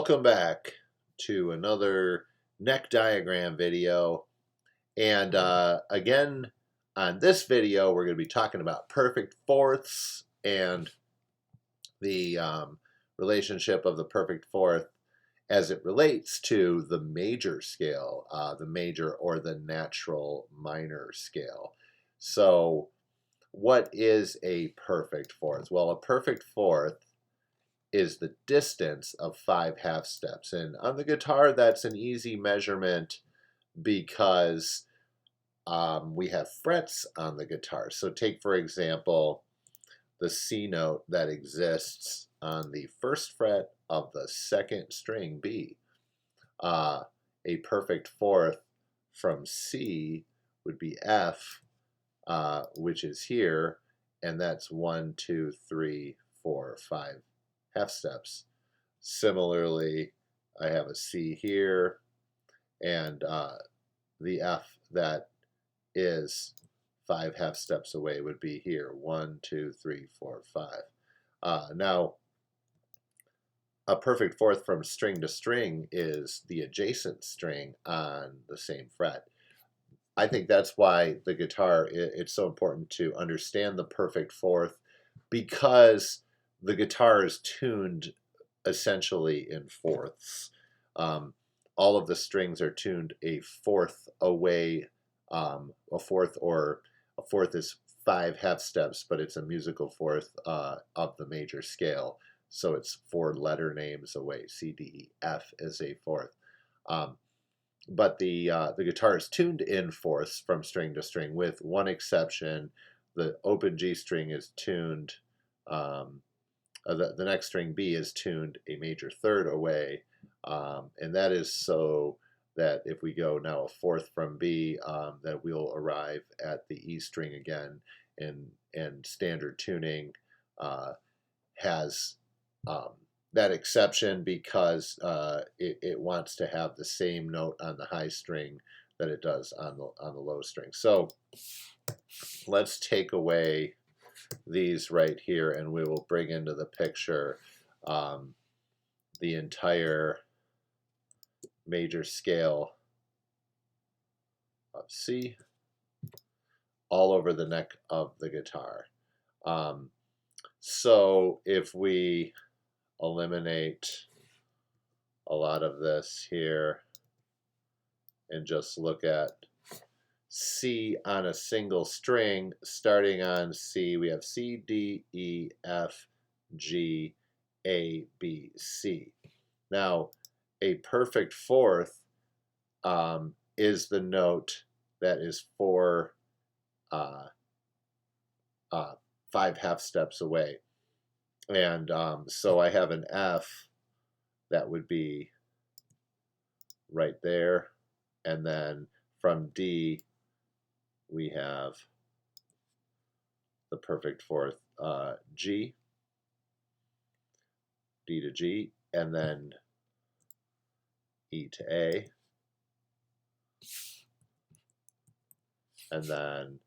Welcome back to another neck diagram video. And again, on this video, we're going to be talking about perfect fourths and the relationship of the perfect fourth as it relates to the major scale, the major or the natural minor scale. So what is a perfect fourth? Well, a perfect fourth is the distance of 5 half steps. And on the guitar, that's an easy measurement because we have frets on the guitar. So take, for example, the C note that exists on the first fret of the second string, B. A perfect fourth from C would be F, which is here, and that's 1, 2, 3, 4, 5 half steps. Similarly, I have a C here, and the F that is 5 half steps away would be here. 1, 2, 3, 4, 5. Now, a perfect fourth from string to string is the adjacent string on the same fret. I think that's why the guitar, it's so important to understand the perfect fourth, because the guitar is tuned essentially in fourths. All of the strings are tuned a fourth away. A fourth is 5 half steps, but it's a musical fourth of the major scale. So it's 4 letter names away. C, D, E, F is a fourth. But the guitar is tuned in fourths from string to string, with one exception. The open G string is tuned. The next string, B, is tuned a major third away, and that is so that if we go now a fourth from B, that we'll arrive at the E string again, and standard tuning has that exception because it wants to have the same note on the high string that it does on the low string. So let's take away these right here, and we will bring into the picture the entire major scale of C all over the neck of the guitar. So if we eliminate a lot of this here and just look at C on a single string, starting on C, we have C, D, E, F, G, A, B, C. Now, a perfect fourth is the note that is 5 half steps away. And so I have an F that would be right there. And then from D, we have the perfect fourth, G, D to G, and then E to A. And then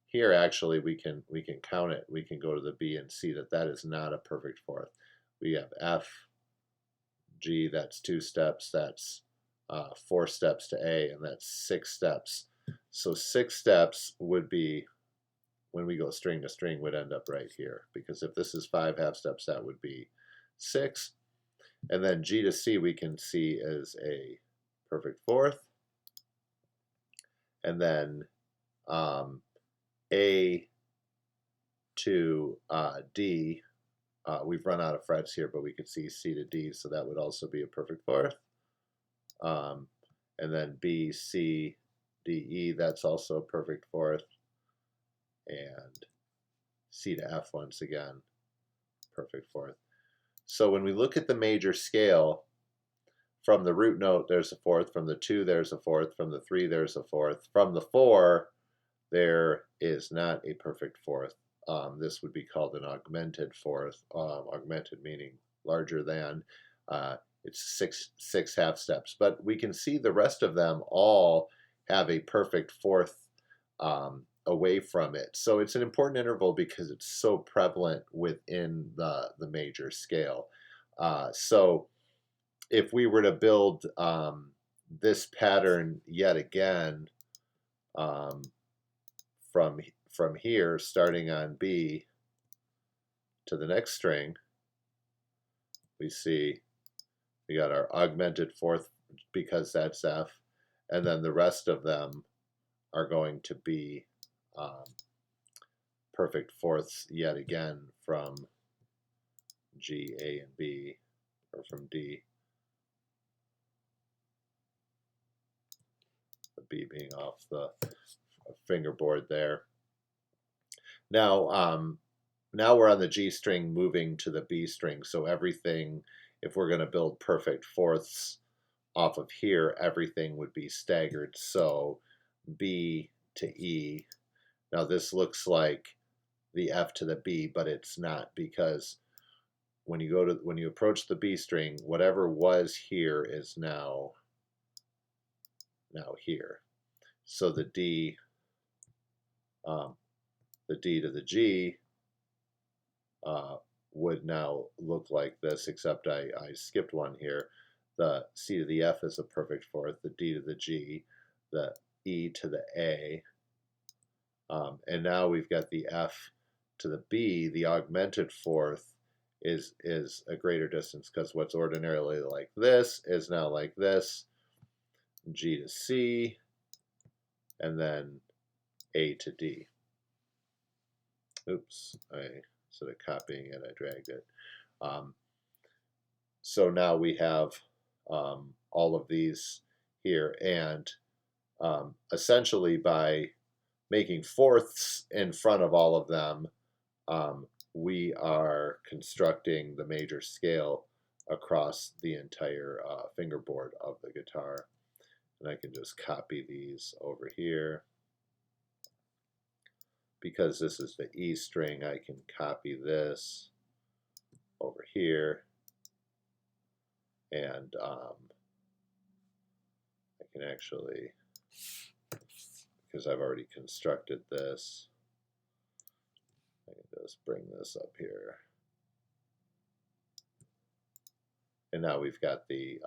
here actually we can count it. We can go to the B and see that is not a perfect fourth. We have F, G, that's 2 steps, that's 4 steps to A, and that's 6 steps. So 6 steps would be, when we go string to string, would end up right here, because if this is 5 half steps, that would be 6. And then G to C we can see as a perfect fourth. And then A to D, we've run out of frets here, but we could see C to D, so that would also be a perfect fourth. And then B, C, D, E, that's also a perfect fourth. And C to F once again, perfect fourth. So when we look at the major scale, from the root note there's a fourth, from the 2 there's a fourth, from the 3 there's a fourth, from the 4 there is not a perfect fourth. This would be called an augmented fourth, augmented meaning larger than. It's six half steps, but we can see the rest of them all have a perfect fourth away from it. So it's an important interval because it's so prevalent within the major scale. So if we were to build this pattern yet again um, from here, starting on B to the next string, we see we got our augmented fourth because that's F, and then the rest of them are going to be perfect fourths yet again from G, A, and B, or from D, the B being off the fingerboard there. Now, now we're on the G string moving to the B string, so everything, if we're going to build perfect fourths off of here, everything would be staggered. So B to E. Now this looks like the F to the B, but it's not, because when you approach the B string, whatever was here is now here. So the D to the G would now look like this, except I skipped one here. The C to the F is a perfect fourth, the D to the G, the E to the A, and now we've got the F to the B. The augmented fourth is a greater distance, because what's ordinarily like this is now like this, G to C, and then A to D. Oops, instead of copying it, I dragged it. So now we have all of these here, and essentially by making fourths in front of all of them, we are constructing the major scale across the entire fingerboard of the guitar. And I can just copy these over here. Because this is the E string, I can copy this over here, and I can actually, because I've already constructed this, I can just bring this up here, and now we've got the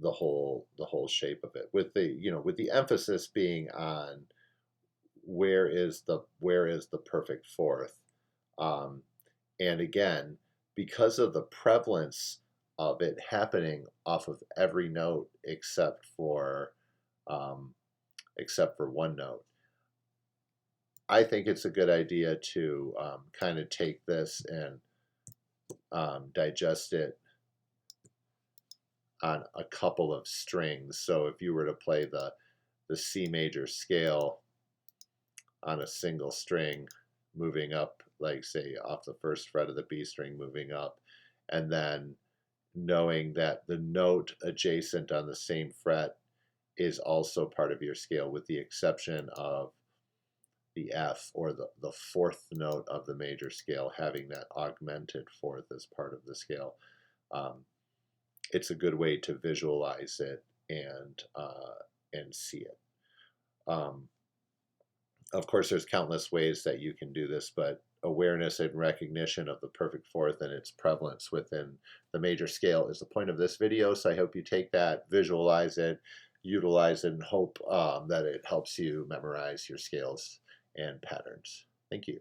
whole shape of it, with the emphasis being on where is the perfect fourth, and again, because of the prevalence of it happening off of every note except for one note, I think it's a good idea to kind of take this and digest it on a couple of strings. So if you were to play the C major scale on a single string, moving up, like say off the first fret of the B string, moving up, and then knowing that the note adjacent on the same fret is also part of your scale, with the exception of the F, or the fourth note of the major scale, having that augmented fourth as part of the scale. It's a good way to visualize it and see it. Of course, there's countless ways that you can do this, but awareness and recognition of the perfect fourth and its prevalence within the major scale is the point of this video. So I hope you take that, visualize it, utilize it, and hope that it helps you memorize your scales and patterns. Thank you.